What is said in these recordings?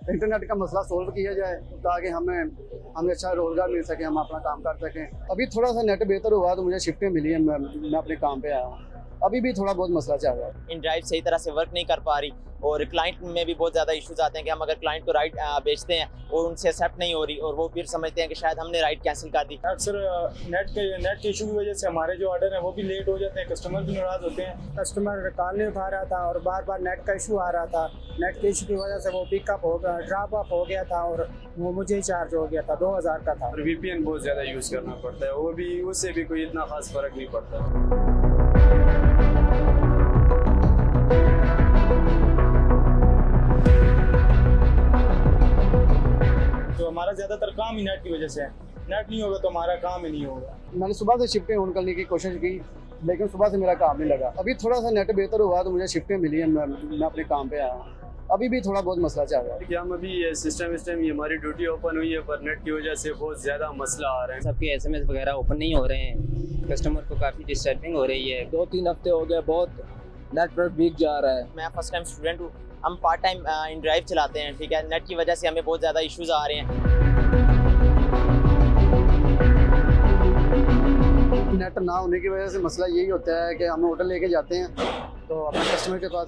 Internet का मसला solve किया जाए ताकि हमें अच्छा रोजगार मिल सके, हम अपना काम कर सकें। अभी थोड़ा सा नेट बेहतर हुआ तो मुझे शिफ्टें मिली हैं, मैं अपने काम पे आया हूँ। अभी भी थोड़ा बहुत मसला चल रहा है। इन ड्राइव सही तरह से वर्क नहीं कर पा रही और क्लाइंट में भी बहुत ज़्यादा इश्यूज आते हैं कि हम अगर क्लाइंट को राइट बेचते हैं वो उनसे एक्सेप्ट नहीं हो रही और वो फिर समझते हैं कि शायद हमने राइट कैंसिल कर दी। अक्सर नेट के इशू की वजह से हमारे जो ऑर्डर हैं वो भी लेट हो जाते हैं, कस्टमर भी नाराज़ होते हैं। कस्टमर कॉल नहीं उठा रहा था और बार बार नेट का इशू आ रहा था। नेट के इशू की वजह से वो पिकअप हो गया, ड्रॉप अप हो गया था और वो मुझे ही चार्ज हो गया था, 2000 का था। और VPN बहुत ज़्यादा यूज़ करना पड़ता है, वो भी उससे भी कोई इतना खास फ़र्क नहीं पड़ता। तो हमारा ज़्यादातर काम ही नेट की वजह से है। नेट नहीं होगा तो हमारा काम ही नहीं होगा। मैंने सुबह से शिफ्टें ऑन करने की कोशिश की लेकिन सुबह से मेरा काम नहीं लगा। अभी थोड़ा सा नेट बेहतर हुआ तो मुझे शिफ्टें मिली हैं, मैं अपने काम पे आया हूँ। अभी भी थोड़ा बहुत मसला चल रहा है कि हम अभी सिस्टम ये हमारी ड्यूटी ओपन हुई है पर नेट की वजह से बहुत ज़्यादा मसला आ रहा है। सबके SMS वगैरह ओपन नहीं हो रहे हैं, कस्टमर को काफ़ी डिस्टर्बिंग हो रही है। 2-3 हफ्ते हो गए, बहुत नेटवर्क वीक जा रहा है। मैं फर्स्ट टाइम स्टूडेंट हूँ, हम पार्ट टाइम इन ड्राइव चलाते हैं, ठीक है। नेट की वजह से हमें बहुत ज़्यादा इश्यूज आ रहे हैं। नेट ना होने की वजह से मसला यही होता है कि हम ऑर्डर लेके जाते हैं तो अपने कस्टमर के पास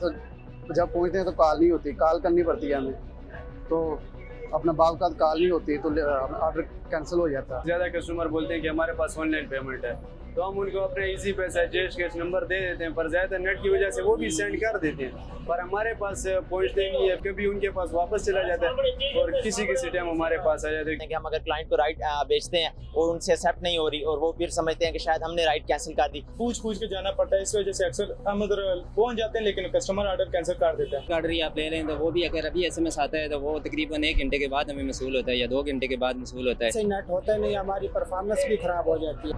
जब पहुंचते हैं तो कॉल नहीं होती, कॉल करनी पड़ती है हमें, तो अपना बाल का कॉल नहीं होती तो ऑर्डर कैंसिल हो जाता है। ज़्यादा कस्टमर बोलते हैं कि हमारे पास ऑनलाइन पेमेंट है तो हम उनको अपने इजी पैसा जेश कैश नंबर दे देते हैं, पर ज़्यादा नेट की वजह से वो भी सेंड कर देते हैं पर हमारे पास पहुंचते नहीं है। कभी उनके पास वापस चला जाता है और किसी टाइम हमारे पास आ जाते हैं कि हम अगर क्लाइंट को राइट बेचते हैं वो उनसे एक्सेप्ट नहीं हो रही और वो फिर समझते हैं कि शायद हमने राइट कैंसिल कर दी। पूछ के जाना पड़ता है, इस वजह से अक्सर हम उधर पहुंच जाते हैं लेकिन कस्टमर ऑर्डर कैंसिल कर देता है। ऑर्डर आप ले लें तो वो भी अगर अभी SMS आता है तो वो तकरीबन 1 घंटे के बाद हमें मसूल होता है या 2 घंटे के बाद मसूल होता है। ऐसे नेट होता नहीं, हमारी परफॉर्मेंस भी खराब हो जाती है।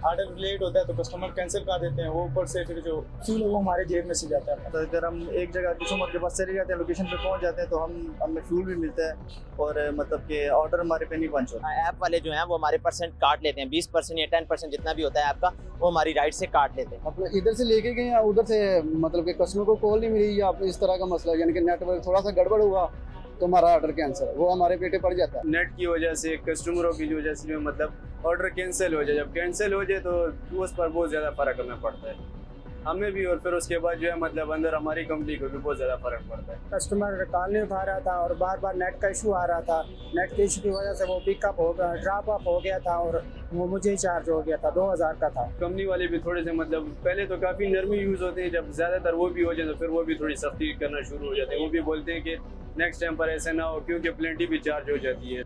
ऑर्डर लेट होता है तो कस्टमर कैंसिल कर देते हैं, वो ऊपर से फिर जो फ्यूल है वो हमारे जेब में से जाता है। तो अगर हम एक जगह कस्टमर के पास चले जाते हैं, लोकेशन पे पहुंच जाते हैं तो हमें फ्यूल भी मिलता है और मतलब कि ऑर्डर हमारे पे नहीं पंच होता। ऐप वाले जो हैं वो हमारे परसेंट काट लेते हैं, 20% या 10% जितना भी होता है आपका वो हमारी राइट से काट लेते हैं। अपने इधर से लेके गए या उधर से मतलब कि कस्टमर को कॉल नहीं मिली या इस तरह का मसला, यानी कि नेटवर्क थोड़ा सा गड़बड़ हुआ तो हमारा ऑर्डर कैंसिल, वो हमारे पेटे पड़ जाता है। नेट की वजह से कस्टमरों की वजह से मतलब ऑर्डर कैंसिल हो जाए, जब कैंसिल हो जाए तो उस पर बहुत ज़्यादा फ़र्क हमें पड़ता है, हमें भी और फिर उसके बाद जो है मतलब अंदर हमारी कंपनी को भी बहुत ज़्यादा फ़र्क पड़ता है। कस्टमर कॉल नहीं उठा रहा था और बार बार नेट का इशू आ रहा था। नेट के इशू की वजह से वो पिकअप हो गया, ड्रॉप अप हो गया था और वो मुझे ही चार्ज हो गया था, 2000 का था। कंपनी वाले भी थोड़े से मतलब पहले तो काफ़ी नरमी यूज़ होते हैं, जब ज़्यादातर वो भी हो जाए तो फिर वो भी थोड़ी सख्ती करना शुरू हो जाते हैं। वो भी बोलते हैं कि नेक्स्ट टाइम पर ऐसा ना हो क्योंकि प्लेंटी भी चार्ज हो जाती है।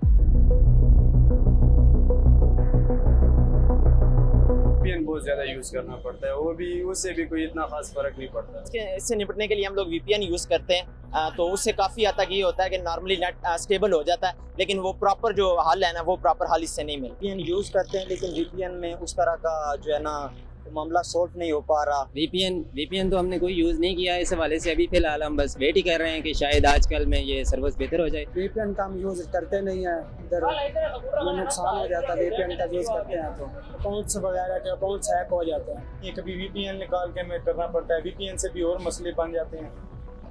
VPN बहुत ज़्यादा यूज़ करना पड़ता है, वो भी उससे भी कोई इतना खास फ़र्क नहीं पड़ता। इससे निपटने के लिए हम लोग VPN यूज़ करते हैं तो उससे काफ़ी हद तक ये होता है कि नॉर्मली नेट स्टेबल हो जाता है, लेकिन वो प्रॉपर जो हल है ना वो प्रॉपर हल इससे नहीं मिलता। VPN यूज़ करते हैं लेकिन VPN में उस तरह का जो है ना मामला सॉल्व नहीं हो पा रहा। VPN तो हमने कोई यूज़ नहीं किया है इस हवाले से। अभी फ़िलहाल हम बस वेट ही कर रहे हैं कि शायद आजकल में ये सर्विस बेहतर हो जाए। VPN का हम यूज़ करते नहीं है, इधर में नुकसान हो जाता है। VPN का यूज़ करते हैं तो अकाउंट्स वगैरह के अकाउंट्स हैक हो जाते हैं। ये कभी VPN निकाल के हमें करना पड़ता है, VPN से भी और मसले बन जाते हैं,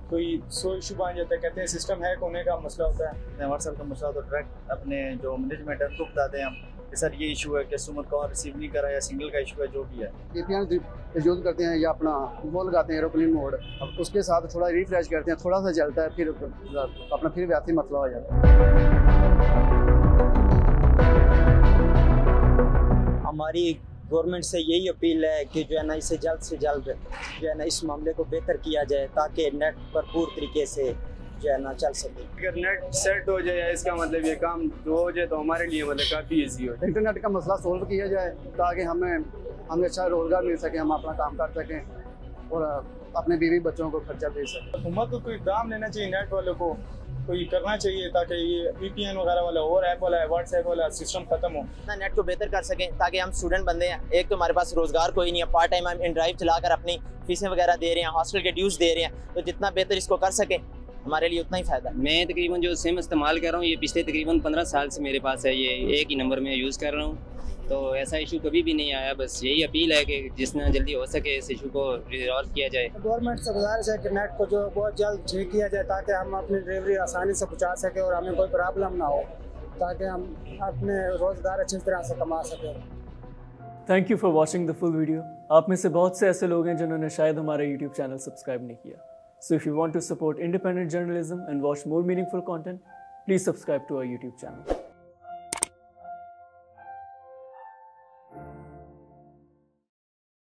कोई इशू बन जाता है, कहते हैं सिस्टम हैक होने का मसला होता है। व्हाट्सएप का मसला तो डायरेक्ट अपने जो मैनेजमेंट है उनको बताते हैं हम कि सर ये इशू है, कस्टमर कॉल रिसीव नहीं कर रहा या सिंगल का इशू है, जो भी है। VPN यूज़ करते हैं या अपना वो लगाते हैं एरोप्लेन मोड, अब उसके साथ थोड़ा रिफ्रेश करते हैं, थोड़ा सा चलता है, फिर अपना फिर वैसे मसला हो जाता है। हमारी गवर्नमेंट से यही अपील है कि जो है ना इसे जल्द से जल्द जो है ना इस मामले को बेहतर किया जाए ताकि नेट भरपूर तरीके से जो है ना चल सके। अगर नेट सेट हो जाए इसका मतलब ये काम हो जाए तो हमारे लिए मतलब काफ़ी ईजी हो जाए। इंटरनेट का मसला सोल्व किया जाए ताकि हमें अच्छा रोजगार मिल सके, हम अपना काम कर सकें और अपने बीवी बच्चों को खर्चा दे सकें। हुकूमत को कोई काम लेना चाहिए, नेट वालों को कोई करना चाहिए ताकि ये VPN वगैरह वाला और ऐप वाला व्हाट्सएप वाला सिस्टम खत्म हो, ना नेट को बेहतर कर सकें ताकि हम स्टूडेंट बंदे हैं, एक तो हमारे पास रोजगार कोई नहीं है, पार्ट टाइम हम इन ड्राइव चलाकर अपनी फीसें वगैरह दे रहे हैं, हॉस्टल के ड्यूज दे रहे हैं, तो जितना बेहतर इसको कर सकें हमारे लिए उतना ही फ़ायदा। मैं तकरीबन जो सिम इस्तेमाल कर रहा हूँ ये पिछले तकरीबन 15 साल से मेरे पास है, ये एक ही नंबर में यूज़ कर रहा हूँ तो ऐसा इशू कभी भी नहीं आया। बस यही अपील है कि जितना जल्दी हो सके इस इशू को रिजॉल्व किया जाए। गवर्नमेंट से गुजारिश है कि नेट को जो बहुत जल्द ठीक किया जाए ताकि हम अपनी डिलीवरी आसानी से पहुँचा सकें और हमें कोई प्रॉब्लम ना हो, ताकि हम अपने रोज़गार अच्छी तरह से कमा सकें। Thank you for watching the full video. आप में से बहुत से ऐसे लोग हैं जिन्होंने शायद हमारा यूट्यूब चैनल सब्सक्राइब नहीं किया। So if you want to support independent journalism and watch more meaningful content, please subscribe to our YouTube channel.